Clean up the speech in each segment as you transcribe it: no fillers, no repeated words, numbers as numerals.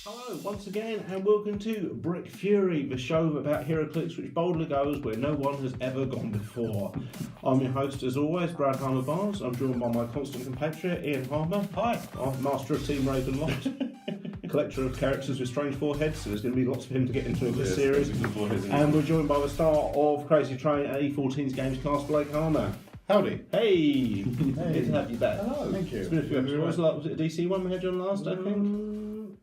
Hello, once again, and welcome to Brick Fury, the show about Heroclix which boldly goes where no one has ever gone before. I'm your host, as always, Brad Harmer Barnes. I'm joined by my constant compatriot, Ian Harmer. Hi. I'm master of Team Ravenloft, collector of characters with strange foreheads, so there's going to be lots of him to get into this series. And we're joined by the star of Crazy Train at E14's Games Class, Blake Harmer. Howdy. Hey! Good to have you back. Hello. Thank you. It's been a few episodes. Was it a DC one we had you on last, I think?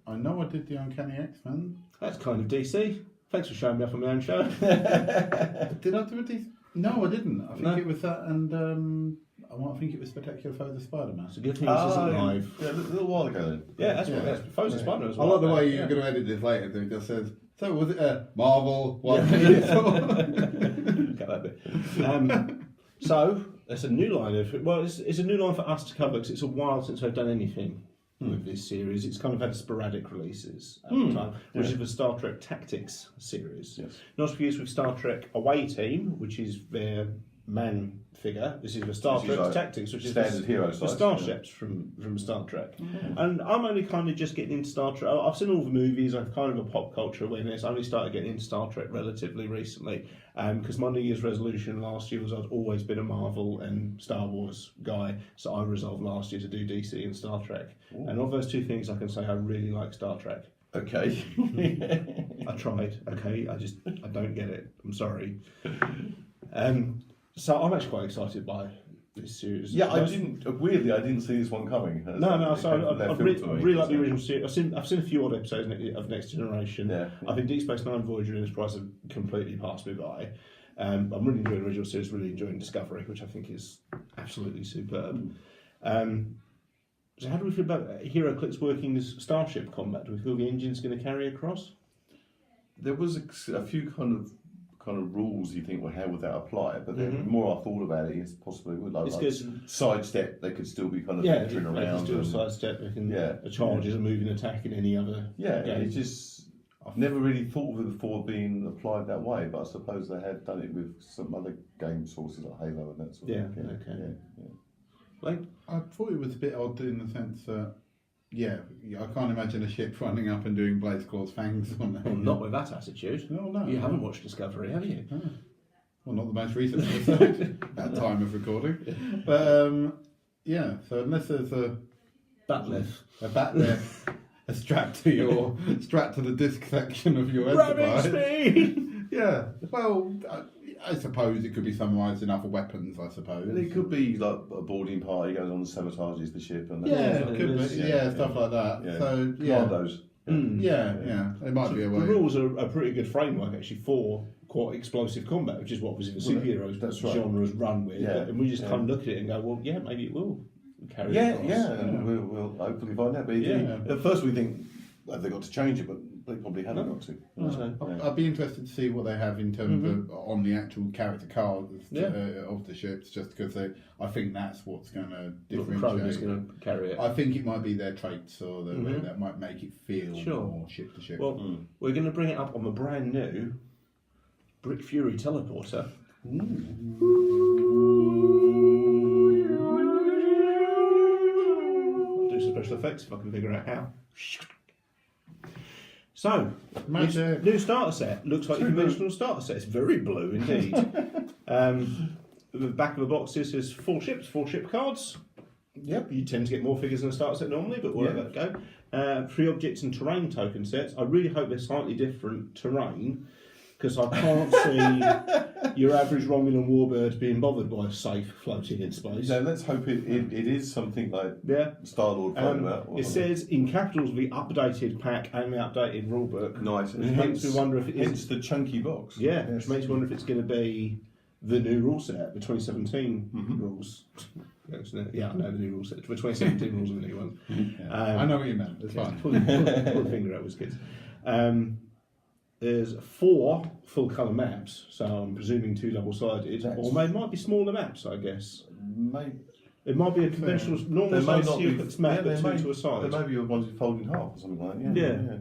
I know I did the Uncanny X-Men. That's kind of DC. Thanks for showing me off on my own show. Did I do a DC? No, I didn't. I think it was that and I think it was Spectacular Foes of Spider-Man. It's a good thing this isn't live. Yeah, a little while ago then. Yeah, that's what that's Foes of Spider-Man as I well. like the way you're going to edit this later. It just says, so was it Marvel? What? Got that bit. So, it's a new line of... Well, it's a new line for us to cover because it's a while since I've done anything with this series. It's kind of had sporadic releases at the time, which is the Star Trek Tactics series. Yes. Not confused with Star Trek Away Team, which is their man figure. This is the Star Trek Tactics, which is standard hero the size, starships from Star Trek. And I'm only kind of just getting into Star Trek. I've seen all the movies. I've kind of a pop culture awareness. I only started getting into Star Trek relatively recently because my New Year's resolution last year was I'd always been a Marvel and Star Wars guy. So I resolved last year to do DC and Star Trek. Ooh. And of those two things, I can say I really like Star Trek. Okay. I tried. Okay, I don't get it. I'm sorry. So I'm actually quite excited by this series. Yeah, I didn't see this one coming. No. So I really like the original series. I've seen a few odd episodes of Next Generation. Yeah. I think Deep Space Nine, Voyager, and Enterprise have completely passed me by. I'm really enjoying the original series. Really enjoying Discovery, which I think is absolutely superb. So how do we feel about Heroclix working as starship combat? Do we feel the engine's going to carry across? There was a few kind of rules you think, well, how would that apply? But the more I thought about it, it's possibly would like sidestep. They could still be kind of entering around. They can still sidestep. They can. A charge is a moving attack in any other. Yeah, game. it's just I've never really thought of it before being applied that way. But I suppose they had done it with some other game sources like Halo and that sort of thing. Okay. Like, I thought it was a bit odd in the sense that, I can't imagine a ship running up and doing Blaze Claw's fangs on them. Well, not with that attitude. No. You haven't watched Discovery, have you? No. Well, not the most recent episode, at time of recording. But, so unless there's a batleth, a strap to the disc section of your Enterprise. Speed! Yeah, well, I suppose it could be summarised in other weapons, I suppose. And it could be like a boarding party goes on and sabotages the ship and it could be, stuff like that. Yeah. So Commandos. It might be a way. The rules are a pretty good framework actually for quite explosive combat, which is what was in the superheroes genres run with. Yeah. And we just kind of look at it and go, well, maybe it will carry across. And we'll hopefully find out. But at first we think, have they got to change it? But they probably haven't got to. I'd be interested to see what they have in terms of on the actual character cards of the ships, just because I think that's what's going to differentiate. Is going to carry it. I think it might be their traits or the way that might make it feel more ship to ship. Well, we're going to bring it up on the brand new Brick Fury teleporter. I'll do some special effects if I can figure out how. So, new starter set. Looks like a conventional starter set. It's very blue indeed. The back of the box says 4 ships, 4 ship cards. Yep, you tend to get more figures in a starter set normally, but we'll let that go. 3 objects and terrain token sets. I really hope they're slightly different terrain, because I can't see your average Romulan warbird being bothered by a safe floating in space. So let's hope it is something like Star-Lord floating about. It says in capitals the updated pack and the updated rulebook. Nice. And hence we wonder if it is. Hence the chunky box. Yeah, which makes me wonder if it's going to be the new rule set, the 2017 rules. Yeah, I know the new rule set. The 2017 rules are the new ones. I know what you meant. It's fine. Pull the finger out, Wizkids. There's 4 full colour maps, so I'm presuming 2 double-sided, or they might be smaller maps, I guess. It might be a conventional, normal size Heroclix map, but 2 to a side. There may be ones you fold in half or something like that. Yeah.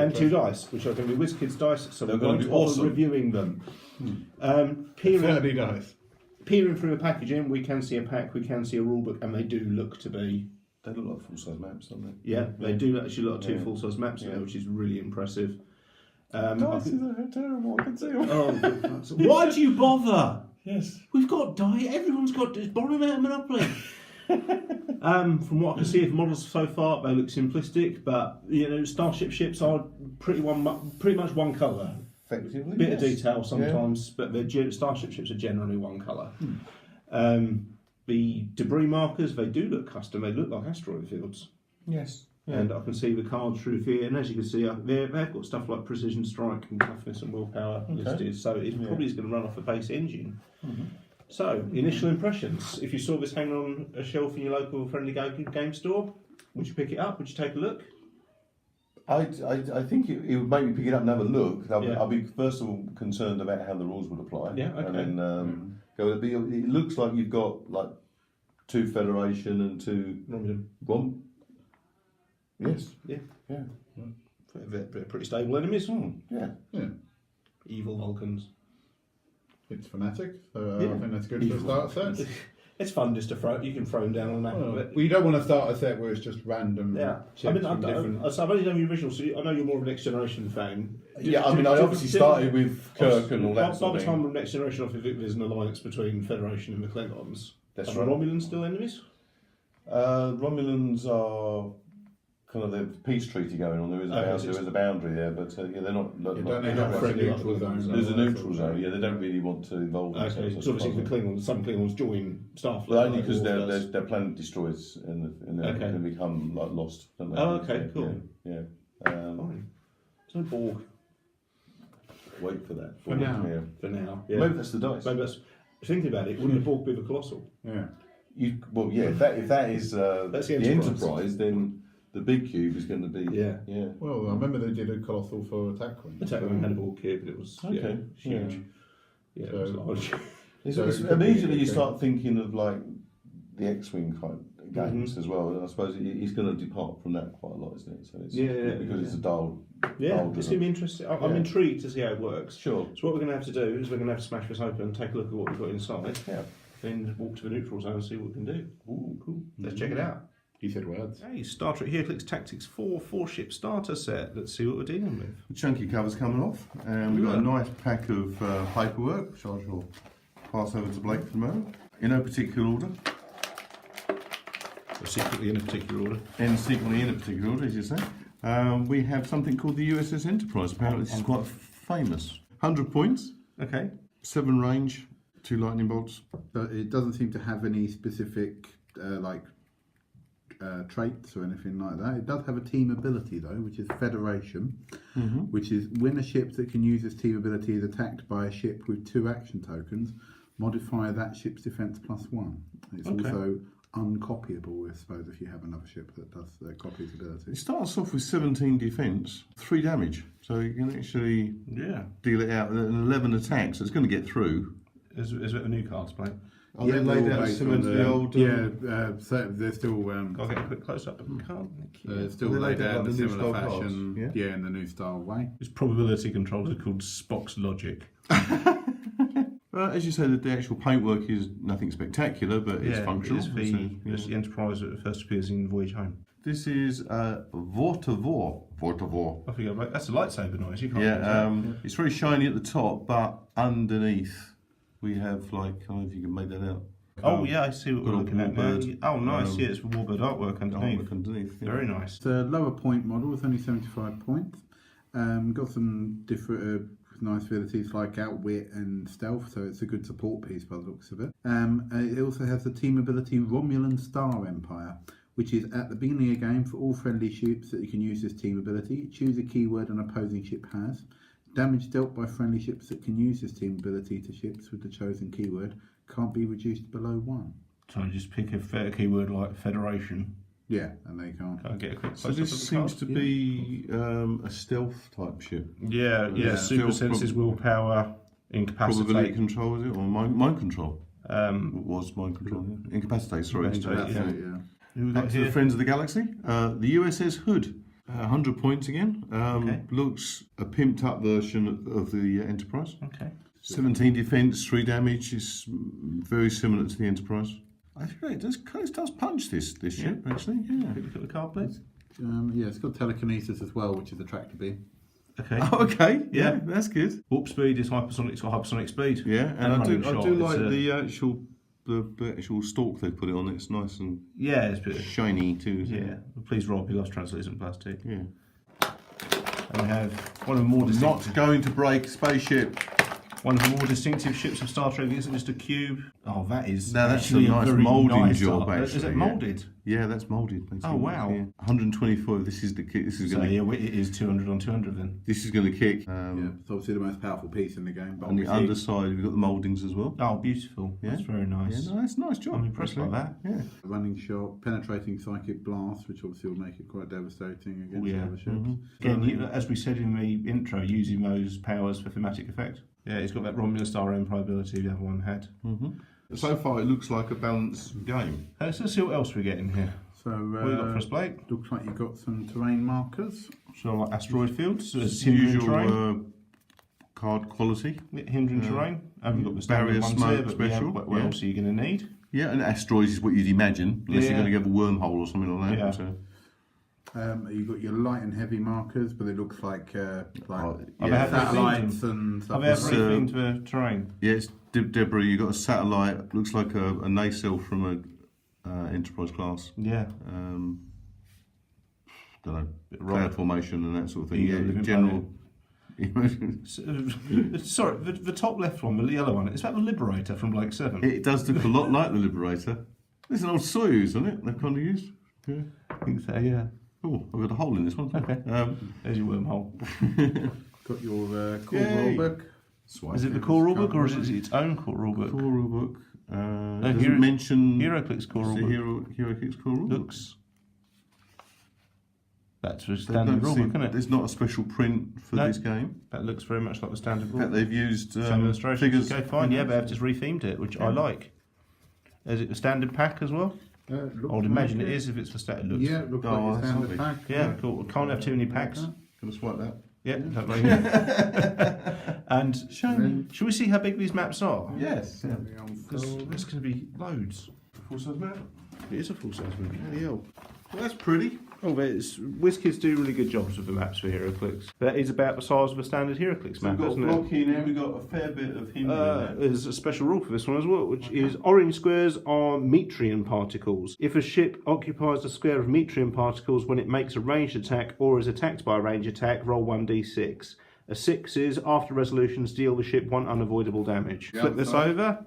And 2 dice, which are going to be Wizkids dice, so we're going to be awesome reviewing them. 30 dice. Peering through the packaging, we can see a pack, we can see a rulebook, and they do look to be They look like full-size maps, don't they? Yeah, they do actually look like 2 full-size maps in there, which is really impressive. Dice are terrible, I can see them. Oh, why do you bother? Yes. We've got die. Everyone's got just borrow them out of Monopoly. From what I can see of models so far, they look simplistic, but Starship ships are pretty much one colour. Effectively, Bit of detail sometimes, but Starship ships are generally one colour. The debris markers, they do look custom. They look like asteroid fields. Yes. Yeah. And I can see the cards through here, and as you can see, they've got stuff like precision strike and toughness and willpower listed, so it probably is going to run off a base engine. So, initial impressions. If you saw this hanging on a shelf in your local friendly game store, would you pick it up? Would you take a look? I think it would make me pick it up and have a look. I'll be first of all concerned about how the rules would apply. Yeah, okay. And then it looks like you've got like 2 Federation and 2 Romulan. Yes. Yeah. They're pretty stable enemies. Yeah. Evil Vulcans. It's thematic, so I think that's good for a starter set. It's fun just to throw. You can throw them down on the map. Well, you don't want to start a set where it's just random. Yeah, I've only done the original, so I know you're more of a Next Generation fan. I obviously started with Kirk and all that. By the time of Next Generation, I think there's an alliance between Federation and the Klingons. That's right. right. Romulans still enemies? Romulans are kind of the peace treaty going on. There is a boundary there, but they're not. They're not friendly. There's a neutral zone. Yeah, they don't really want to involve themselves. Okay, so obviously the Klingons, some Klingons join Starfleet. Well, only because their planet destroys and they become like lost. Don't they? Oh, okay, cool. Yeah. Fine. There's no Borg. Wait for that. For now. Yeah. For now. Yeah. Maybe that's the dice. Maybe that's. Thinking about it, wouldn't the Borg be the Colossal? Yeah. If that is that's the Enterprise, then the big cube is going to be. Yeah. Well, I remember they did a Colossal for Attack Queen. Attack Queen had a Borg cube, but it was huge. Yeah, so, it was large. Immediately you start thinking of like the X-Wing kind of games as well, and I suppose he's going to depart from that quite a lot, isn't it? So it's, because it's a dial. Yeah, it's going to be interesting. I'm intrigued to see how it works. Sure. So what we're going to have to do is we're going to have to smash this open and take a look at what we've got inside. Yeah. Then walk to the neutral zone and see what we can do. Ooh, cool. Let's check it out. You said words. Hey, Star Trek Heroclix Tactics 4-ship starter set. Let's see what we're dealing with. The chunky cover's coming off, and we've got a nice pack of paperwork, which I shall pass over to Blake for the moment. In no particular order. Secretly in a particular order. And secretly in a particular order, as you say. We have something called the USS Enterprise. Apparently this is quite famous. 100 points. Okay. 7 range, 2 lightning bolts. But it doesn't seem to have any specific traits or anything like that. It does have a team ability though, which is Federation, which is when a ship that can use this team ability is attacked by a ship with 2 action tokens, modify that ship's defense +1. It's also uncopyable, I suppose, if you have another ship that does copy its ability. It starts off with 17 defence, 3 damage, so you can actually deal it out, and 11 attacks, so it's going to get through. Is it the new cards, Blake? Are they laid out similar to the old? So they're still. I'll get a quick close up of the card. Still laid out in a similar fashion. In the new style way. This probability controls are called Spock's logic. As you say, the actual paintwork is nothing spectacular, but it's functional. It's the Enterprise that first appears in Voyage Home. This is Vortavor. I think that's a lightsaber noise. You can't. It's very shiny at the top, but underneath we have I don't know if you can make that out. Oh yeah, I see what we're looking at now. Oh nice, it's Warbird artwork underneath. Very nice. It's a lower point model. It's only 75 points. Got some different nice abilities like outwit and stealth, so it's a good support piece by the looks of it. It also has the team ability Romulan Star Empire, which is at the beginning of the game for all friendly ships that you can use this team ability. Choose a keyword an opposing ship has. Damage dealt by friendly ships that can use this team ability to ships with the chosen keyword can't be reduced below 1. So just pick a keyword like Federation. Yeah, and they can't. Can I get a quick So this seems to be a stealth type ship. Yeah. Super senses, willpower, incapacitate. Probability control, is it? Or mind control? Was mind control. Yeah. Incapacitate, sorry. Who we got here? The Friends of the Galaxy. The USS Hood. 100 points again. Looks a pimped up version of the Enterprise. 17 defence, 3 damage. Is very similar to the Enterprise. I think it does punch this ship, actually. Yeah. Look at the card, please. Yeah, it's got telekinesis as well, which is a tractor beam. Okay. Oh, okay. Yeah, that's good. Warp speed is hypersonic. It's got hypersonic speed. Yeah, and I do like It's the actual stalk they put it on. It's nice and it's a bit shiny too. Yeah. Please, Rob, he loves translucent plastic. Yeah. And we have one of the more Not going to break spaceship. One of the more distinctive ships of Star Trek isn't just a cube. Oh, that is Now that's a actually nice very moulding nice job. art. Actually, Is it moulded? Yeah, that's moulded. Basically. Oh, wow. Yeah. 124. This is the kick. This is So going to. yeah, it is 200 on 200 then. This is going to kick. Yeah, it's obviously the most powerful piece in the game. But On the underside, we've got the mouldings as well. Oh, beautiful. Yeah. That's very nice. Yeah, no, that's a nice job. I'm impressed by that. Yeah. Running shot, penetrating psychic blast, which obviously will make it quite devastating against other ships. Mm-hmm. Again, as we said in the intro, using those powers for thematic effect. Yeah, he's got that Romulan Star Empire ability the other one had. Mm-hmm. So far, it looks like a balanced game. Let's see what else we get in here. So, What have you got for us, Blake? looks like you've got some terrain markers. So like asteroid fields, Usual terrain. card quality. Hindering terrain. Haven't got the standard Barrier ones smoke here, but special, what yeah. else are you going to need? Yeah, and asteroids is what you'd imagine, unless you're Yeah. going to give a wormhole or something like that. Yeah. So, You've got your light and heavy markers, but it looks like Have yeah, they satellites and stuff. Have they ever It's, rethemed the terrain? yeah, it's debris. You've got a satellite. Looks like a nacelle from a Enterprise class. Yeah. Don't know, Right. cloud formation and that sort of thing. Yeah, Yeah, living general. Sorry, the top left one, the yellow one, is that the Liberator from Blake 7? It does look a lot like the Liberator. There's an old Soyuz, isn't it? They've kind of used. Yeah. I think so, yeah. Oh, I've got a hole in this one. Okay. There's your wormhole. Got your core Yay. rulebook. Is it the core rulebook or is it its own core rulebook? Core rulebook. Doesn't Hero- mention Heroclix core it's the rulebook. Heroclix core rulebook. Looks. That's a They standard don't seem- rulebook, isn't it? There's not a special print for No. this game. That looks very much like the standard In fact, rulebook. they've used Same illustrations. figures. Okay, fine. Yeah, they've just rethemed it, which I like. Is it the standard pack as well? I would imagine it is if it's the standard. Looks. Yeah, it looks Oh, like your that's standard lovely. pack. Yeah, cool. We can't have too many packs. Can I swipe that? Yeah, that way. And should we see how big these maps are? Yes. Yeah. Because there's going to be loads. Full size map. It is a full size movie. Bloody hell. Well, that's pretty. Oh, Wizkids do really good jobs with the maps for Heroclix. That is about the size of a standard Heroclix So map, we've got isn't it? block here now. We've got a fair bit of him in there. There's a special rule for this one as well, which is orange squares are Metrian particles. If a ship occupies a square of Metrian particles when it makes a ranged attack or is attacked by a ranged attack, roll 1d6. A 6 is, after resolutions, deal the ship 1 unavoidable damage. Flip this over.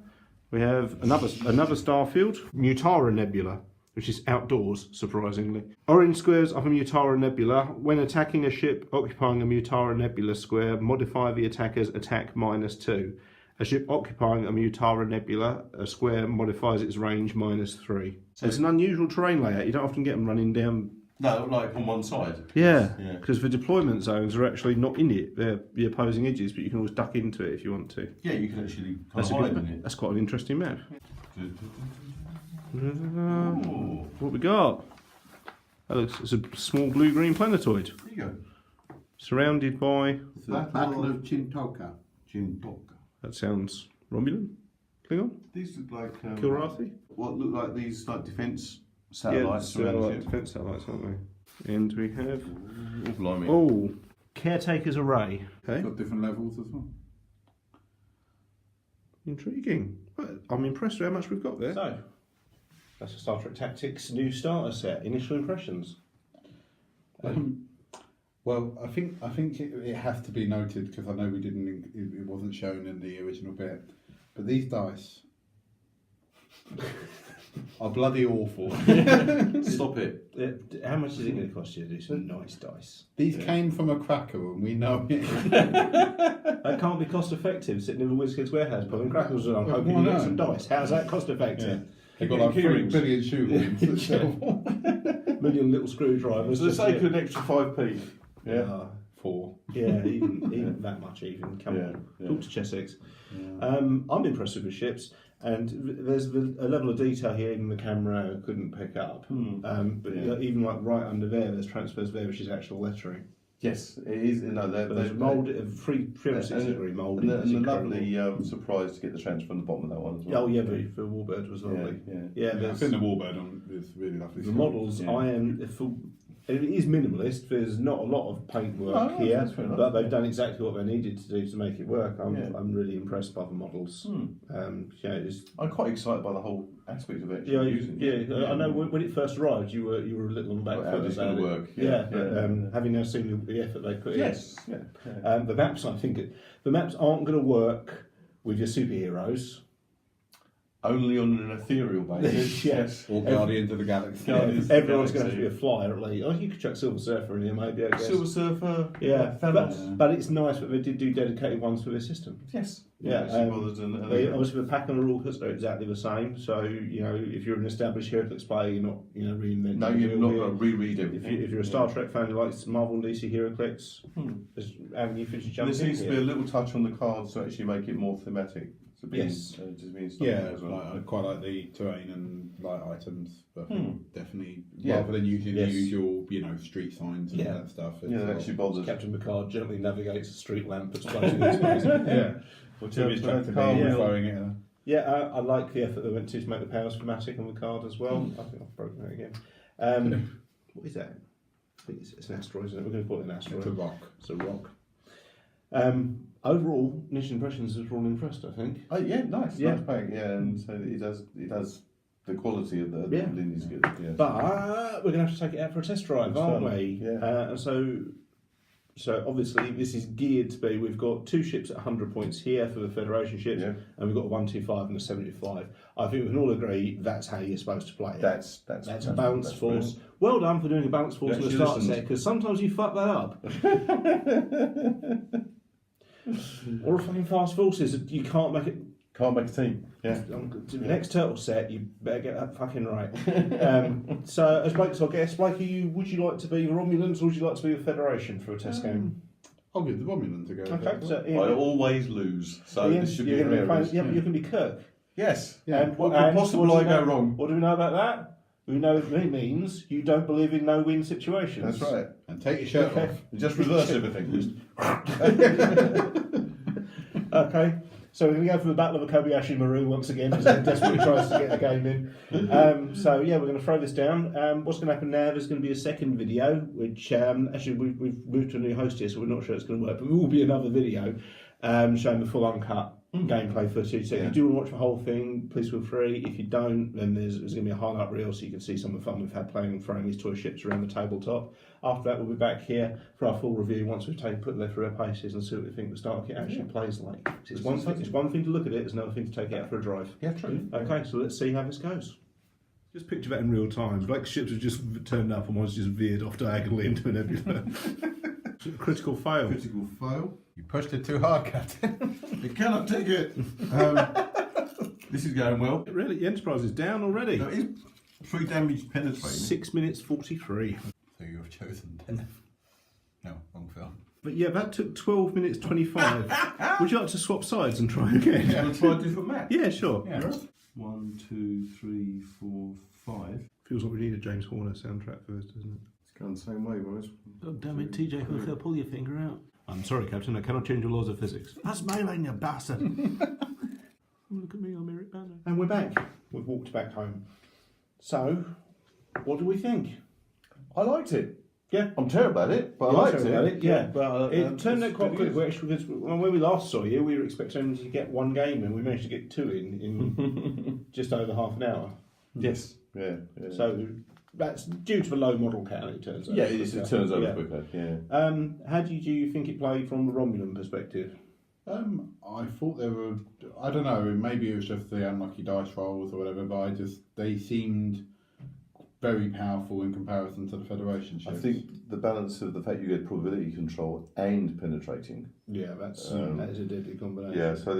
We have another star field, Mutara Nebula, which is outdoors, surprisingly. Orange squares of a Mutara Nebula. When attacking a ship occupying a Mutara Nebula square, modify the attacker's attack -2. A ship occupying a Mutara Nebula, a square modifies its range -3. So it's an unusual terrain layout. You don't often get them running down. No, like on one side. Yeah, Yeah. because the deployment zones are actually not in it. They're the opposing edges, but you can always duck into it if you want to. Yeah, you can actually That's, hide in it. that's quite an interesting map. Ooh. What we got? That looks, it's a small blue-green planetoid. There you go. Surrounded by... It's the Battle of Chintoka. Jinbok. That sounds Romulan? Klingon? These look like Kilrathi? what look like these like defence satellites yeah, around the like ship. defence satellites, aren't they? And we have... Oh, blimey. Oh, Caretaker's Array. Okay, Got different levels as well. intriguing. Well, I'm impressed with how much we've got there. So, that's a Star Trek Tactics new starter set. Initial impressions. Well, I think it has to be noted because I know we didn't. It wasn't shown in the original bit, but these dice are bloody awful. Stop it. How much is it going to cost you to do some nice dice? These came from a cracker, and we know it. That can't be cost effective sitting in the Wizkids warehouse pulling crackers around Well, hoping why you get not? some dice. How's that cost effective? They've got like 3 Keyrings. billion shootings. Million little screwdrivers. For the sake of an extra 5p. Yeah. 4. Yeah, even that much even. Come on. Talk to Chessex. I'm impressed with the ships. And there's a level of detail here even the camera couldn't pick up. But even like right under there, there's transfers there, which is actual lettering. Yes, it is. No, there's mould, 360 degree mould. And a lovely surprise to get the transfer from the bottom of that one as well. Oh yeah, the Warbird was lovely. Yeah, I think the Warbird is really lovely. The models, it is minimalist. There's not a lot of paintwork here, but they've done exactly what they needed to do to make it work. I'm really impressed by the models. I'm quite excited by the whole aspect of it. I know when it first arrived, you were a little on the back foot. How it's going to work? But having now seen the effort they put in, the maps, I think the maps aren't going to work with your superheroes. Only on an ethereal basis. Yes. Or Guardians of the Galaxy. Everyone's going to have to be a flyer at least. Oh, you could chuck Silver Surfer in here, maybe, I guess. Silver Surfer. But it's nice that they did do dedicated ones for their system. Yes. Obviously, the pack and the rule kits are exactly the same. So, if you're an established Heroclix player, you're not, reinventing. No, you're not going to reread everything. If you're a Star Trek fan who likes Marvel and DC Heroclix, there's avenue for you to jump in. There seems to be a little touch on the cards to actually make it more thematic. Yes. I quite like the terrain and light items, but definitely rather than using the usual, street signs and that stuff. It actually bothers. Captain Picard gently navigates a street lamp that's floating in space. Whichever is throwing it. I like the effort they went to make the powers thematic on the card as well. I think I've broken that again. What is that? I think it's an asteroid, isn't it? We're going to call it an asteroid. It's a rock. It's a rock. Overall, initial impressions is all impressed, I think. Oh yeah, nice pack. Yeah, and so it does the quality of the lineage is good. Yeah. But we're going to have to take it out for a test drive, aren't we? Yeah. And so obviously this is geared to be. We've got 2 ships at 100 points here for the Federation ships, and we've got a 125 and a 75. I think we can all agree that's how you're supposed to play it. That's a balanced force. Brilliant. Well done for doing a balanced force in the starter set, because sometimes you fuck that up. Or fucking fast forces, you can't make it. Can't make a team. Yeah. Next turtle set, you better get that fucking right. So, as Blake's our guest, Blake, would you like to be the Romulans or would you like to be the Federation for a test game? I'll give the Romulans a go. Okay. So, I always lose, so this should be a rare. But you can be Kirk. Yes. What could possibly go wrong? What do we know about that? We know it means you don't believe in no-win situations. That's right. And take your shirt off. Just reverse everything. Okay. So we're going to go for the Battle of Kobayashi Maru once again, as he desperately tries to get the game in. We're going to throw this down. What's going to happen now, there's going to be a second video, which actually we've moved to a new host here, so we're not sure it's going to work, but there will be another video showing the full uncut gameplay footage. So if you do want to watch the whole thing, please feel free. If you don't, then there's going to be a highlight reel so you can see some of the fun we've had playing and throwing these toy ships around the tabletop. After that, we'll be back here for our full review once we've put them through our paces and see what we think the starter kit actually plays like. It's one thing to look at it, it's another thing to take it out for a drive. Yeah, true. Okay, so let's see how this goes. Just picture that in real time. Like ships have just turned up and one's just veered off diagonally into an nebula. Critical fail. Critical fail. You pushed it too hard, Captain. You cannot take it. This is going well. Really, the Enterprise is down already. No, it is 3 damage penetrating. 6 minutes 43. So you've chosen death. No, wrong film. But yeah, that took 12 minutes 25. Would you like to swap sides and try again? Yeah, we'll try a different map. Yeah, sure. Yeah. 1, 2, 3, 4, 5. Feels like we need a James Horner soundtrack first, doesn't it? It's going the same way, boys. God damn it, TJ Hooker, pull your finger out. I'm sorry, Captain, I cannot change your laws of physics. That's my line, you bastard. Look at me, I'm Eric Banner. And we're back. We've walked back home. So, what do we think? I liked it. Yeah. I'm terrible at it, but I liked it. Yeah. But, it turned out quite quick, because when we last saw you, we were expecting only to get 1 game, and we managed to get 2 in just over half an hour. Yes. Yeah. So, that's due to the low model count, it turns out. Yeah, it turns out quicker, yeah. How did you think it played from the Romulan perspective? I thought they were, I don't know, maybe it was just the unlucky dice rolls or whatever, but they seemed very powerful in comparison to the Federation ships. I think the balance of the fact you get probability control and penetrating. Yeah, that is a deadly combination. Yeah, so I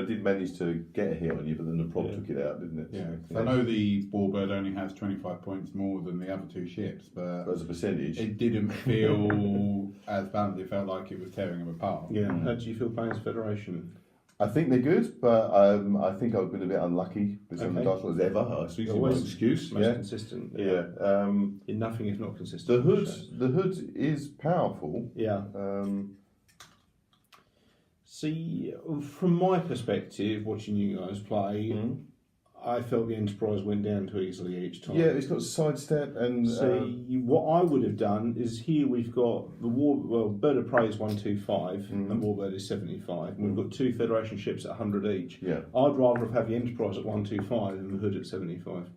did manage to get a hit on you, but then the prop took it out, didn't it? Yeah. So I know the Warbird only has 25 points more than the other 2 ships, but as a percentage, it didn't feel as balanced. It felt like it was tearing them apart. Yeah. How do you feel playing as Federation? I think they're good, but I think I've been a bit unlucky with some of the dice rolls ever. I see my excuse. Most consistent. Yeah. In nothing if not consistent. The hood is powerful. Yeah. See, from my perspective, watching you guys play, I felt the Enterprise went down too easily each time. Yeah, it's got sidestep and. See, what I would have done is here we've got the Bird of Prey is 125 and Warbird is 75. And we've got 2 Federation ships at 100 each. Yeah. I'd rather have the Enterprise at 125 than the Hood at 75.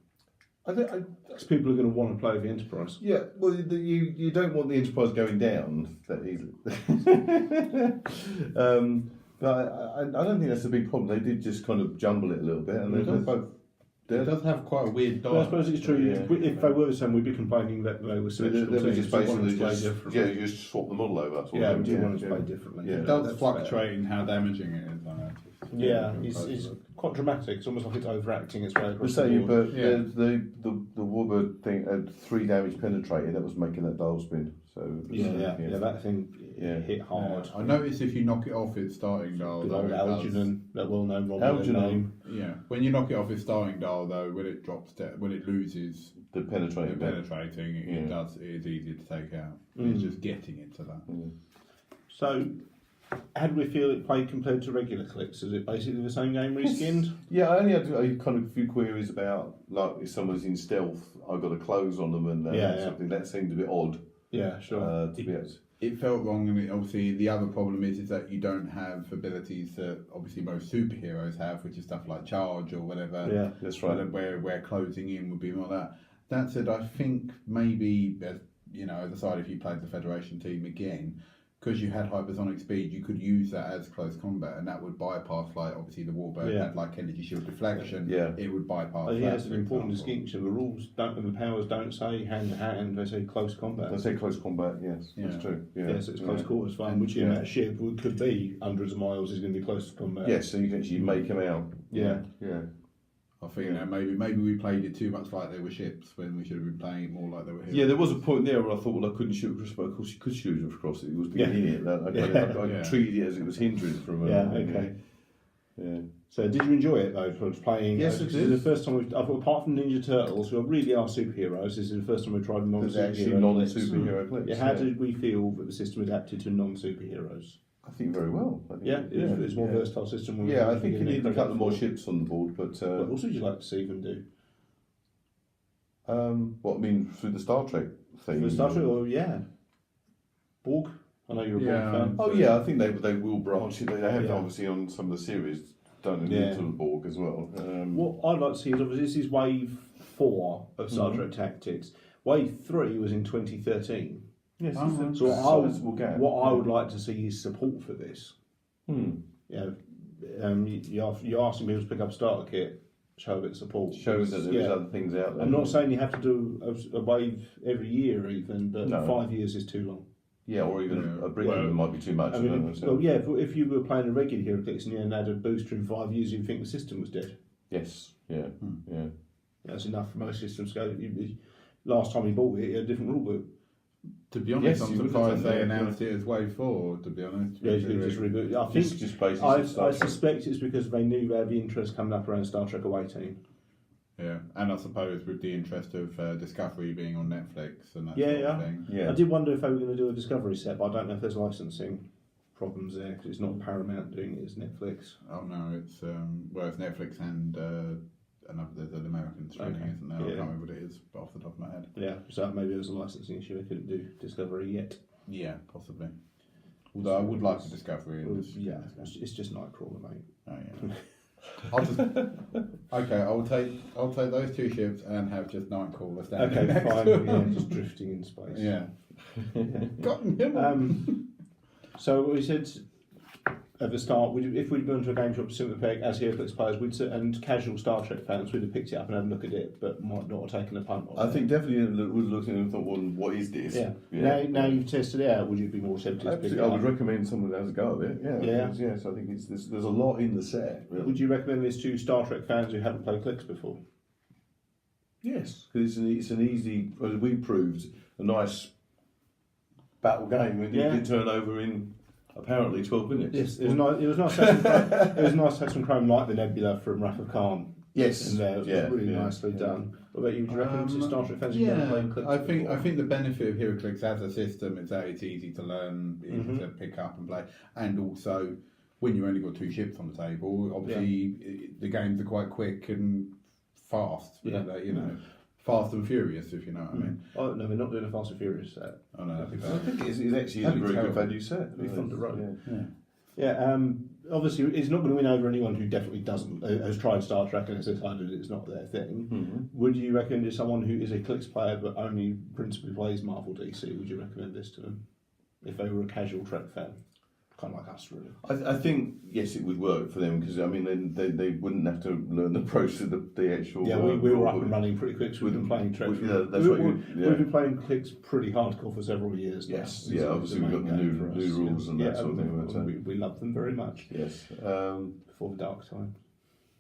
Because people are going to want to play with the Enterprise. Yeah, well, you don't want the Enterprise going down that easily. But I don't think that's a big problem. They did just kind of jumble it a little bit, and they're both. It does have quite a weird dial. Well, I suppose it's true. Yeah. If they were the same, we'd be complaining that they were symmetrical. They were just basically you just swap the model over. That's what we do want to play differently. Yeah. It does fluctuate in how damaging it is. I noticed. Yeah, it's quite dramatic. It's almost like it's overacting its way across the board. But the Warbird thing had 3 damage penetrating. That was making that dial spin. So that thing hit hard. Yeah. I noticed if you knock it off its starting dial, good old Algernon, that well-known Romulan name. Yeah, when you knock it off its starting dial, though, when it loses the penetrating, it is easy to take out. It's just getting it to that. So, how do we feel it played compared to regular Clicks? Is it basically the same game reskinned? Yeah, I only had a kind of a few queries about, like, if someone's in stealth, I've got to close on them and something. That seemed a bit odd. Yeah, sure. It felt wrong, and obviously the other problem is that you don't have abilities that obviously most superheroes have, which is stuff like charge or whatever. Yeah, that's right. Where closing in would be more that. That said, I think maybe as a side, if you played the Federation team again, because you had hypersonic speed, you could use that as close combat, and that would bypass, like, obviously the Warbird had like energy shield deflection. Yeah, it would bypass. Yeah, it's an important distinction. The rules and the powers don't say hand to hand; they say close combat. They say close combat. Yes, that's true. Yeah, so it's close quarters fun, which in that ship could be hundreds of miles is going to be close to combat. Yes, so you can actually make them out. Yeah. I think maybe we played it too much like they were ships when we should have been playing it more like they were heroes. Yeah, there was a point there where I thought, well, I couldn't shoot across, but of course you could shoot across it. It was being in it. I treated it as it was hindering from it. Yeah. So did you enjoy it though? Playing? Yes, this is the first time apart from Ninja Turtles, who really are superheroes. This is the first time we've tried non-superhero clips. Yeah, how did we feel that the system adapted to non-superheroes? I think very well. It's more versatile system. I think you need a couple more ships on the board, but what else would you like to see them do? What I mean through the Star Trek thing? Through the Star Trek, Borg. I know you're a Borg fan. Oh yeah, I think they will branch it. They have obviously on some of the series done into the Borg as well. What I'd like to see is obviously this is wave 4 of Star Trek Tactics. Wave 3 was in 2013. Yes, so what I would like to see is support for this. You're asking people to pick up a starter kit, show a bit of support. Shows that there's other things out there. I'm not saying you have to do a wave every year even, but 5 years is too long. Yeah, or even a brick might be too much. I mean, if you were playing a regular Heroclix and you had a booster in 5 years, you'd think the system was dead. Yes, yeah. That's enough for most systems. Last time you bought it, you had a different rule book. To be honest, I'm surprised they announced it as Wave 4, to be honest. Yeah, you could just reboot. I think I suspect it's because they knew they had the interest coming up around Star Trek Away Team. Yeah, and I suppose with the interest of Discovery being on Netflix and that sort of thing. Yeah. I did wonder if they were going to do a Discovery set, but I don't know if there's licensing problems there because it's not Paramount doing it, it's Netflix. Oh no, it's it's Netflix and there's an American streaming, isn't there? I can't remember what it is, but off the top of my head. Yeah, so maybe there was a licensing issue. They couldn't do Discovery yet. Yeah, possibly. Although I would like a Discovery. It's just Nightcrawler, mate. Oh yeah. I'll take those 2 ships and have just Nightcrawler standing next fine. to them. Just drifting in space. Yeah. Got him. So we said at the start, if we'd gone to a game shop Super Peg as Heroclix players, and casual Star Trek fans, we'd have picked it up and had a look at it, but might not have taken a punt on it. I think definitely would have looked at it and thought, well, what is this? Yeah. Now you've tested it out, would you be more tempted to pick it up? I would recommend someone has a go at it. Yeah. Yes, I think there's a lot in the set. Really. Would you recommend this to Star Trek fans who haven't played Clicks before? Yes, because it's an easy, as we proved, a nice battle game. You can turn over in apparently 12 minutes. Yes, it was nice. It was nice to have some chrome like the Nebula from Wrath of Khan. Yes, in there. It was really nicely done. What about you? Do you reckon Star Trek fans I think the benefit of Heroclix as a system is that it's easy to learn, easy to pick up and play, and also when you've only got 2 ships on the table, obviously the games are quite quick and fast. You know, Fast and Furious, if you know what I mean. Oh no, we're not doing a Fast and Furious set. Oh no, I think it's actually a very good value set. It'd be fun to run. Yeah. Obviously, it's not going to win over anyone who definitely has tried Star Trek and has decided it's not their thing. Mm-hmm. Would you recommend to someone who is a Clix player but only principally plays Marvel DC? Would you recommend this to them if they were a casual Trek fan, kind of like us, really? I think yes, it would work for them because I mean they wouldn't have to learn the process of the actual. Yeah, we were up and running pretty quick. So we've been playing Trek. We've been playing Clix pretty hardcore for several years. Yes, obviously we've got the new rules and that sort of thing. We love them very much. Yes, before the dark time.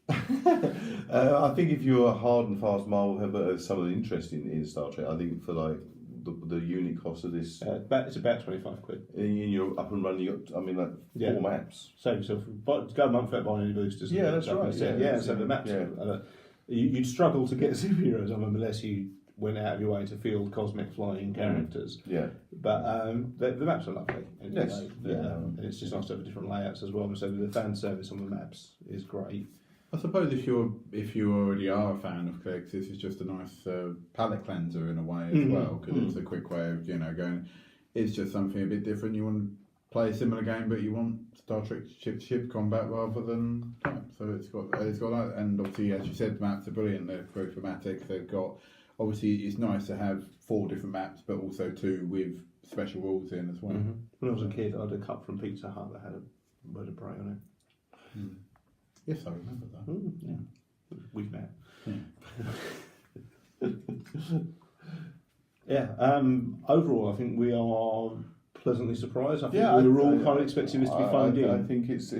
I think if you're a hard and fast Marvel have some interest in Star Trek, I think for like the unit cost of this, it's about £25. And you're up and running. You got, 4 maps. Save yourself. Go a month without buying any boosters. Yeah, that's right. So the maps. You'd struggle to get superheroes on them unless you went out of your way to field cosmic flying characters. Yeah. But the maps are lovely. Anyway. Yes. And it's just nice to have different layouts as well. So the fan service on the maps is great. I suppose if you already are a fan of Clix, this is just a nice palette cleanser in a way as well, because it's a quick way of going. It's just something a bit different. You want to play a similar game, but you want Star Trek ship combat rather than type. So it's got that, and obviously as you said, the maps are brilliant. They're very thematic. They've got obviously it's nice to have 4 different maps, but also 2 with special rules in as well. Mm-hmm. When I was a kid, I had a cup from Pizza Hut that had a word of prey on it. Mm. Yes, I remember that. Yeah. We've met. Overall, I think we are pleasantly surprised. I think we were all kind of expecting this to be phoned in. I think it's a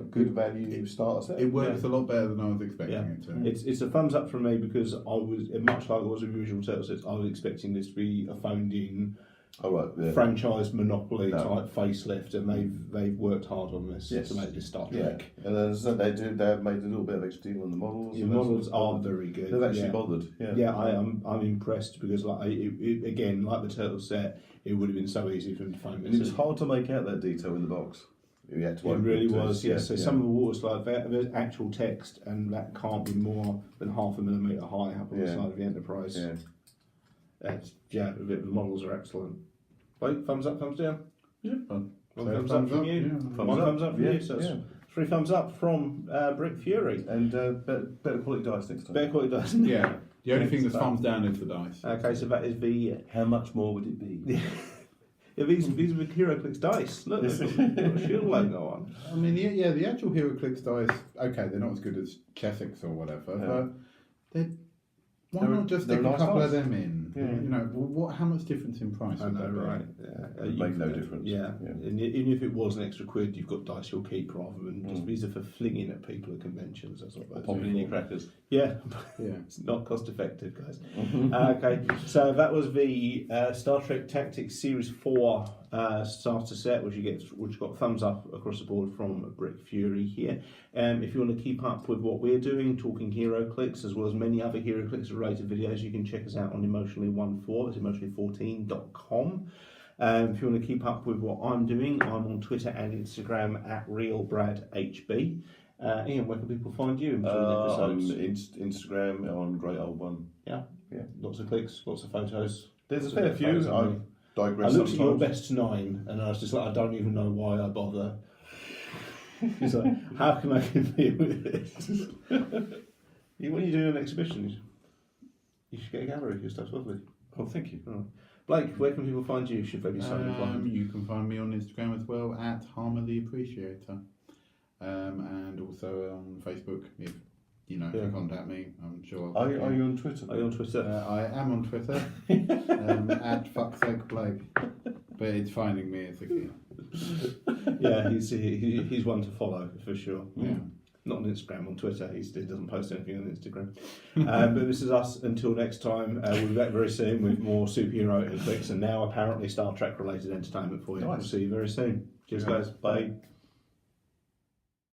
good value starter set. It works a lot better than I was expecting it to. It's a thumbs up from me because I was, much like it was with Visual Turtle sets, I was expecting this to be a phoned in franchise monopoly type facelift, and they've worked hard on this to make this Star Trek. And as I said, they've made a little bit of extra deal on the models. The models are very good. They've actually bothered. I'm impressed because again, like the Turtle set, it would have been so easy for them to phone. And it was hard to make out that detail in the box. You had to it really was. Yes. So some of the water slides, there's actual text, and that can't be more than 0.5 millimetre high up on the side of the Enterprise. The models are excellent. Blake, thumbs up, thumbs down? Yeah. One thumbs up from you. One thumbs up from you. So that's 3 thumbs up from Brick Fury. And better quality dice next time. Better quality dice. Yeah. The only thing that's thumbs down is the dice. Okay, so that is the... How much more would it be? These are the Heroclix dice. Look, they've got a shield logo on. I mean, the actual Heroclix dice, okay, they're not as good as Chessex or whatever, but why not just stick a couple of them in? Yeah. How much difference in price? I know, right? Yeah. It makes no difference. Yeah. And even if it was an extra £1, you've got dice you'll keep rather than just these are for flinging at people at conventions. That's what popping in your crackers. Yeah. It's not cost effective, guys. Okay, so that was the Star Trek Tactics Series 4 starter set, which got thumbs up across the board from Brick Fury here. If you want to keep up with what we're doing, talking Heroclix as well as many other Heroclix related videos, you can check us out on Emotionally14. It's emotionally14.com. If you want to keep up with what I'm doing, I'm on Twitter and Instagram at RealBradHB. Ian, where can people find you in between episodes? On Instagram, on Great Old One. Yeah. Lots of clicks, lots of photos. There's a fair few. I digress. I looked at your best 9 and I was just like, I don't even know why I bother. He's like, how can I compete with this? When you're doing an exhibition, you should get a gallery. Your stuff's lovely. Oh, thank you. Oh. Blake, where can people find you? Should they be so inclined? You can find me on Instagram as well at Harmer the Appreciator, and also on Facebook. If you contact me, I'm sure. Are you on Twitter? Are you on Twitter? I am on Twitter at fucksake Blake, but it's finding me as a key. Yeah, he's one to follow for sure. Yeah. Not on Instagram, on Twitter. He doesn't post anything on Instagram. But this is us until next time. We'll be back very soon with more superhero Heroclix and now apparently Star Trek related entertainment for you. Nice. We'll see you very soon. Cheers, guys. Bye.